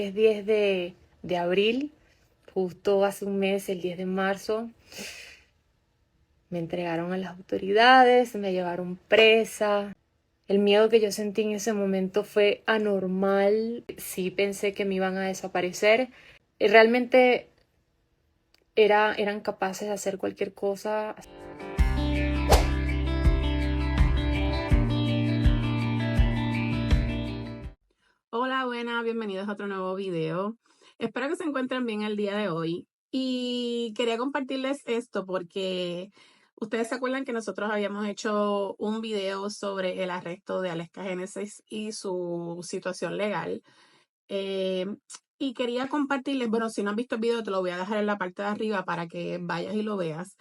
Es 10 de abril, justo hace un mes, el 10 de marzo, me entregaron a las autoridades, me llevaron presa. El miedo que yo sentí en ese momento fue anormal. Sí pensé que me iban a desaparecer. Realmente eran capaces de hacer cualquier cosa. Hola, buenas, bienvenidos a otro nuevo video. Espero que se encuentren bien el día de hoy. Y quería compartirles esto porque ustedes se acuerdan que nosotros habíamos hecho un video sobre el arresto de Aleska Genesis y su situación legal. Eh, y quería compartirles, bueno, si no han visto el video, te lo voy a dejar en la parte de arriba para que vayas y lo veas,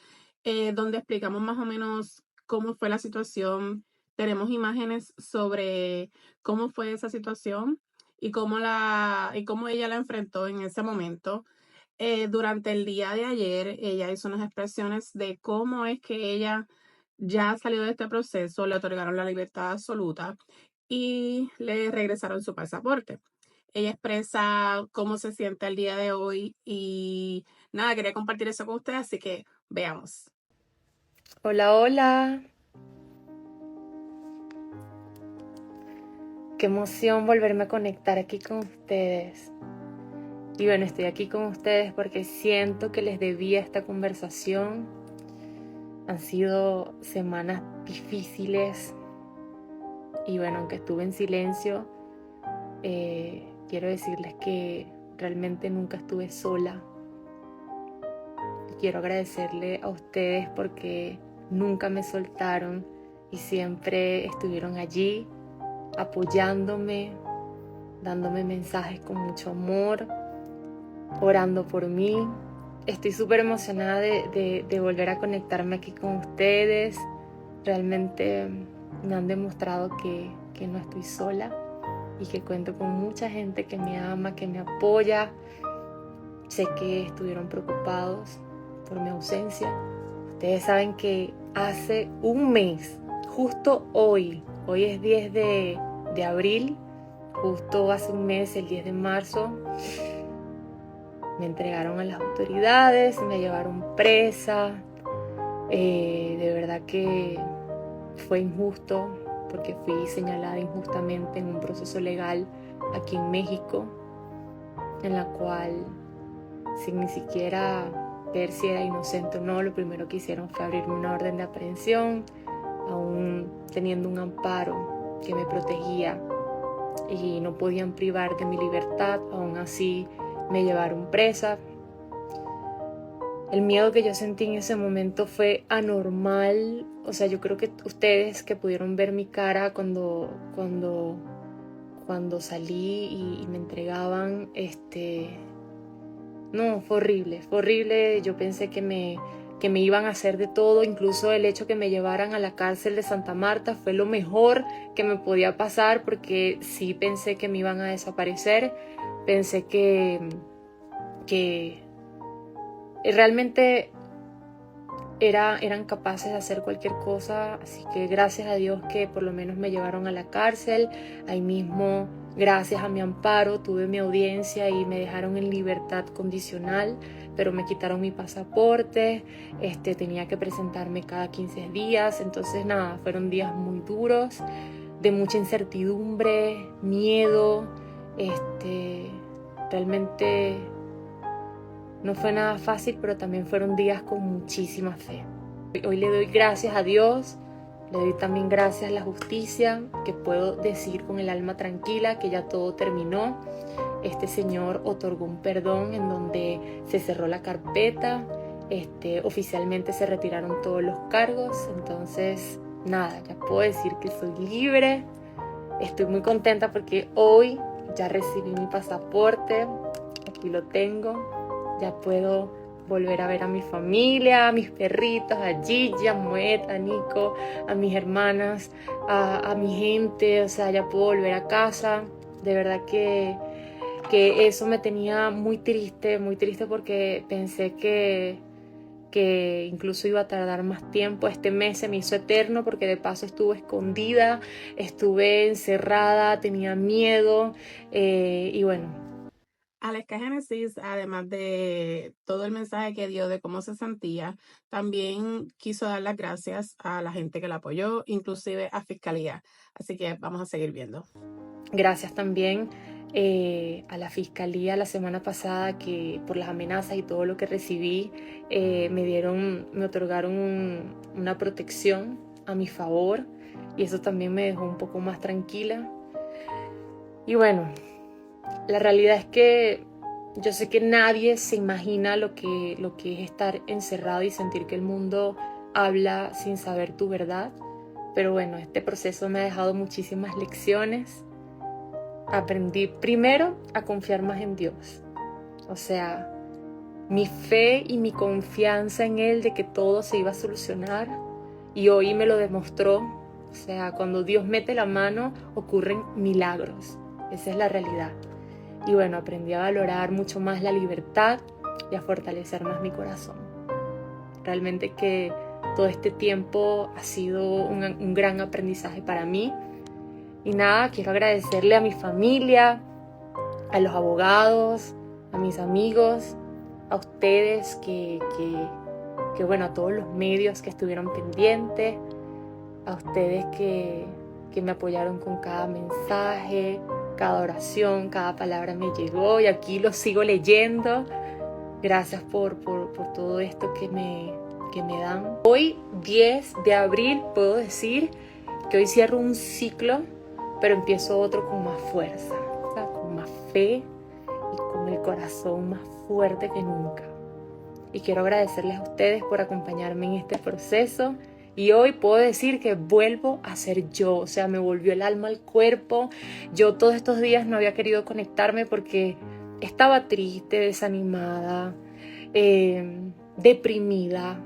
donde explicamos más o menos cómo fue la situación. Tenemos imágenes sobre cómo fue esa situación y y cómo ella la enfrentó en ese momento. Durante el día de ayer, ella hizo unas expresiones de cómo es que ella ya salió de este proceso, le otorgaron la libertad absoluta y le regresaron su pasaporte. Ella expresa cómo se siente el día de hoy y nada, quería compartir eso con ustedes, así que veamos. Hola, hola. Qué emoción volverme a conectar aquí con ustedes. Y bueno, estoy aquí con ustedes porque siento que les debía esta conversación. Han sido semanas difíciles y bueno, aunque estuve en silencio, quiero decirles que realmente nunca estuve sola. Quiero agradecerle a ustedes porque nunca me soltaron y siempre estuvieron allí apoyándome, dándome mensajes con mucho amor, orando por mí. Estoy súper emocionada de volver a conectarme aquí con ustedes. Realmente me han demostrado que no estoy sola y que cuento con mucha gente que me ama, que me apoya. Sé que estuvieron preocupados por mi ausencia. Ustedes saben que hace un mes, justo hoy es 10 de abril, justo hace un mes, el 10 de marzo, me entregaron a las autoridades, me llevaron presa. De verdad que fue injusto porque fui señalada injustamente en un proceso legal aquí en México, en la cual sin ni siquiera ver si era inocente o no, lo primero que hicieron fue abrirme una orden de aprehensión, aún teniendo un amparo que me protegía y no podían privar de mi libertad. Aún así me llevaron presa. El miedo que yo sentí en ese momento fue anormal. O sea, yo creo que ustedes que pudieron ver mi cara cuando salí y me entregaban, no, fue horrible, fue horrible. Yo pensé que me iban a hacer de todo. Incluso el hecho que me llevaran a la cárcel de Santa Marta fue lo mejor que me podía pasar, porque sí pensé que me iban a desaparecer. Pensé que realmente eran capaces de hacer cualquier cosa. Así que gracias a Dios que por lo menos me llevaron a la cárcel. Ahí mismo, gracias a mi amparo, tuve mi audiencia y me dejaron en libertad condicional, pero me quitaron mi pasaporte. Tenía que presentarme cada 15 días. Entonces nada, fueron días muy duros, de mucha incertidumbre, miedo. Realmente no fue nada fácil, pero también fueron días con muchísima fe. Hoy le doy gracias a Dios, le doy también gracias a la justicia, que puedo decir con el alma tranquila que ya todo terminó. Este señor otorgó un perdón en donde se cerró la carpeta, oficialmente se retiraron todos los cargos. Entonces, nada, ya puedo decir que soy libre. Estoy muy contenta porque hoy ya recibí mi pasaporte, aquí lo tengo. Ya puedo volver a ver a mi familia, a mis perritos, a Gigi, a Moet, a Nico, a mis hermanas, a mi gente. O sea, ya puedo volver a casa. De verdad que eso me tenía muy triste porque pensé que incluso iba a tardar más tiempo. Este mes se me hizo eterno porque de paso estuve escondida, estuve encerrada, tenía miedo, y bueno, Aleska Génesis, además de todo el mensaje que dio de cómo se sentía, también quiso dar las gracias a la gente que la apoyó, inclusive a Fiscalía. Así que vamos a seguir viendo. Gracias también a la Fiscalía la semana pasada, que por las amenazas y todo lo que recibí, me otorgaron una protección a mi favor, y eso también me dejó un poco más tranquila. Y bueno, la realidad es que yo sé que nadie se imagina lo que es estar encerrado y sentir que el mundo habla sin saber tu verdad. Pero bueno, este proceso me ha dejado muchísimas lecciones. Aprendí primero a confiar más en Dios. O sea, mi fe y mi confianza en Él de que todo se iba a solucionar. Y hoy me lo demostró. O sea, cuando Dios mete la mano, ocurren milagros. Esa es la realidad. Y bueno, aprendí a valorar mucho más la libertad y a fortalecer más mi corazón. Realmente que todo este tiempo ha sido un gran aprendizaje para mí. Y nada, quiero agradecerle a mi familia, a los abogados, a mis amigos, a ustedes que bueno, a todos los medios que estuvieron pendientes, a ustedes que me apoyaron con cada mensaje, cada oración, cada palabra me llegó y aquí lo sigo leyendo. Gracias por todo esto que me dan. Hoy, 10 de abril, puedo decir que hoy cierro un ciclo, pero empiezo otro con más fuerza, o sea, con más fe y con el corazón más fuerte que nunca. Y quiero agradecerles a ustedes por acompañarme en este proceso. Y hoy puedo decir que vuelvo a ser yo, o sea, me volvió el alma al cuerpo. Yo todos estos días no había querido conectarme porque estaba triste, desanimada, deprimida.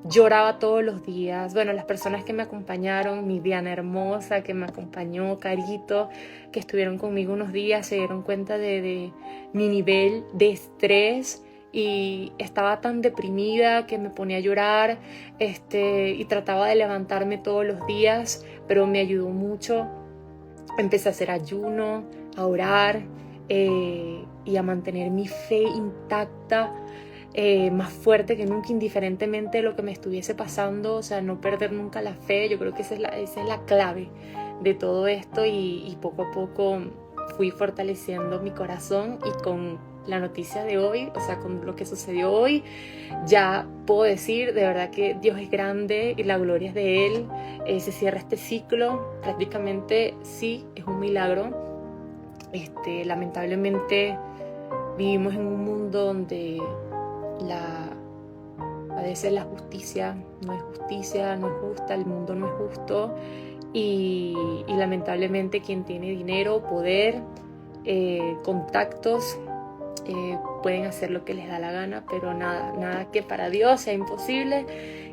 Lloraba todos los días. Bueno, las personas que me acompañaron, mi Diana hermosa que me acompañó, Carito, que estuvieron conmigo unos días, se dieron cuenta de mi nivel de estrés. Y estaba tan deprimida que me ponía a llorar y trataba de levantarme todos los días, pero me ayudó mucho. Empecé a hacer ayuno, a orar y a mantener mi fe intacta, más fuerte que nunca, indiferentemente de lo que me estuviese pasando. O sea, no perder nunca la fe. Yo creo que esa es la clave de todo esto, y poco a poco fui fortaleciendo mi corazón, y con la noticia de hoy, o sea, con lo que sucedió hoy, ya puedo decir de verdad que Dios es grande y la gloria es de Él. Se cierra este ciclo, prácticamente sí, es un milagro. Lamentablemente vivimos en un mundo donde a veces la justicia no es justa, el mundo no es justo, y lamentablemente quien tiene dinero, poder, contactos, pueden hacer lo que les da la gana, pero nada que para Dios sea imposible.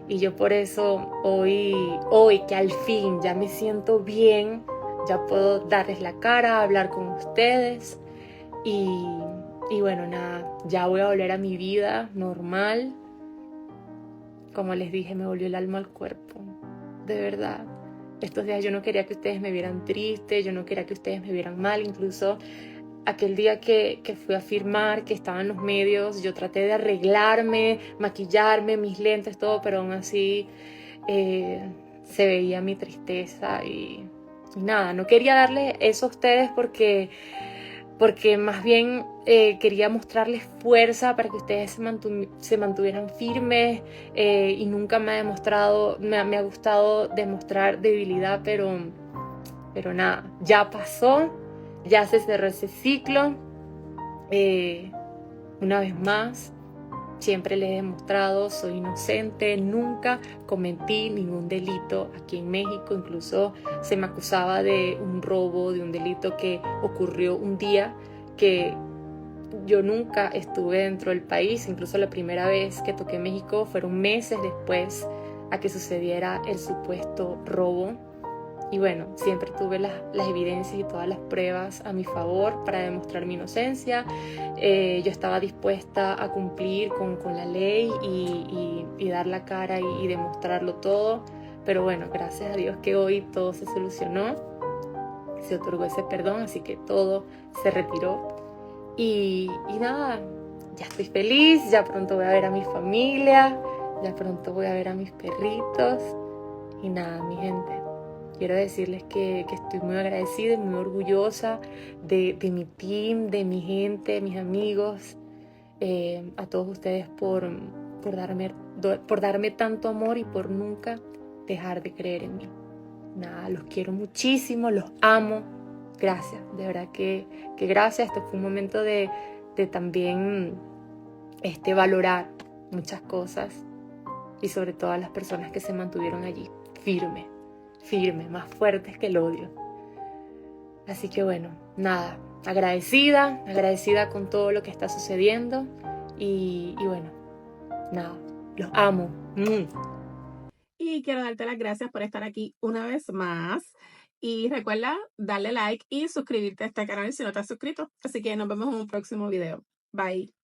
Y yo por eso hoy que al fin ya me siento bien, ya puedo darles la cara, hablar con ustedes, y bueno, nada, ya voy a volver a mi vida normal. Como les dije, me volvió el alma al cuerpo, de verdad. Estos días yo no quería que ustedes me vieran triste, yo no quería que ustedes me vieran mal. Incluso aquel día que fui a firmar, que estaban los medios, yo traté de arreglarme, maquillarme, mis lentes, todo, pero aún así se veía mi tristeza y nada, no quería darles eso a ustedes porque más bien quería mostrarles fuerza para que ustedes se mantuvieran firmes, y nunca me ha gustado demostrar debilidad, pero nada, ya pasó, ya se cerró ese ciclo. Una vez más, siempre les he demostrado, soy inocente, nunca cometí ningún delito aquí en México. Incluso se me acusaba de un robo, de un delito que ocurrió un día que yo nunca estuve dentro del país. Incluso la primera vez que toqué México fueron meses después a que sucediera el supuesto robo. Y bueno, siempre tuve las evidencias y todas las pruebas a mi favor para demostrar mi inocencia. Yo estaba dispuesta a cumplir con la ley y dar la cara y demostrarlo todo. Pero bueno, gracias a Dios que hoy todo se solucionó. Se otorgó ese perdón, así que todo se retiró. Y nada, ya estoy feliz, ya pronto voy a ver a mi familia, ya pronto voy a ver a mis perritos. Y nada, mi gente, quiero decirles que estoy muy agradecida y muy orgullosa de mi team, de mi gente, de mis amigos, a todos ustedes por darme tanto amor y por nunca dejar de creer en mí. Nada, los quiero muchísimo, los amo. Gracias, de verdad que gracias. Esto fue un momento de también valorar muchas cosas y sobre todo a las personas que se mantuvieron allí, firmes, más fuertes que el odio. Así que bueno, nada, agradecida con todo lo que está sucediendo y bueno, nada, los amo. Y quiero darte las gracias por estar aquí una vez más. Y recuerda darle like y suscribirte a este canal si no te has suscrito. Así que nos vemos en un próximo video. Bye.